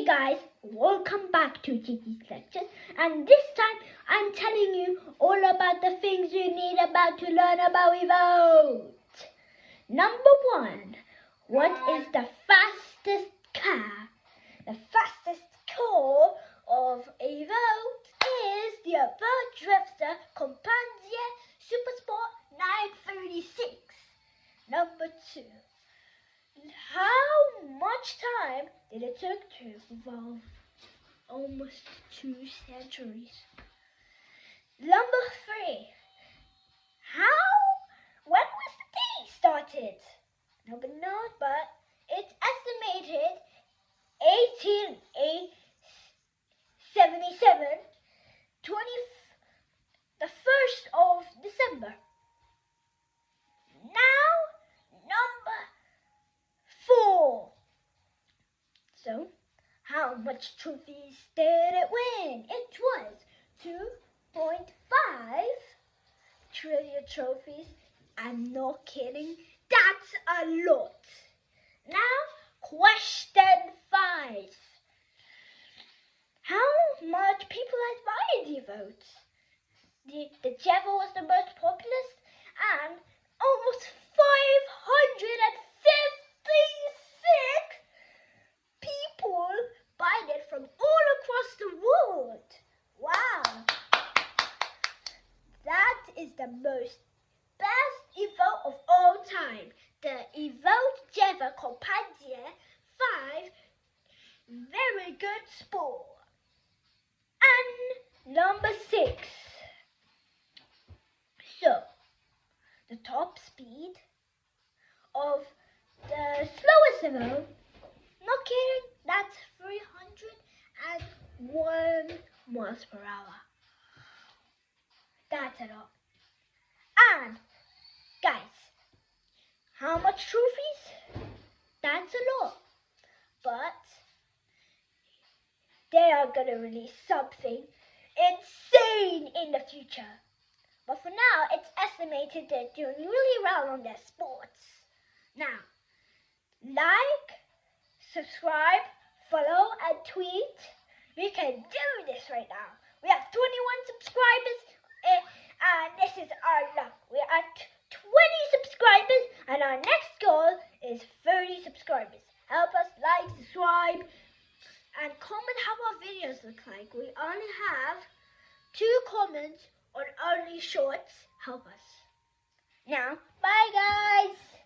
guys, welcome back to Gigi's lectures, and this time I'm telling you all about the things you need to learn about Evote. Number 1, what is the fastest car? The fastest car of Evote is the Evote Drifter Compandia Super Sport 936. Number 2, how much time did it take to evolve? Almost 2 centuries. Number 3, when was the day started? Nobody knows, but it's estimated 1877, the 1st of December. Now, number 4. So, how much trophies did it win? It was 2.5 trillion trophies. I'm not kidding. That's a lot. Now, question 5. How much people admired Evote? The Java was the most popular, and almost 556 people bought it from all across the world. Wow! That is the best Evote of all time. The Evote Java Compandia 5. Very good sport. And number 6. So, the top speed of the slowest Evote, not kidding, that's 301 miles per hour. That's a lot. And guys, how much trophies? That's a lot. But they are gonna release something insane in the future. But for now, it's estimated they're doing really well on their sports. Now, like, subscribe, follow, and tweet. We can do this right now. We have 21 subscribers, and this is our luck. We're at 20 subscribers, and our next goal is 30 subscribers. Help us like, subscribe, and comment how our videos look like. We only have 2 comments on only shorts. Help us. Now, bye guys.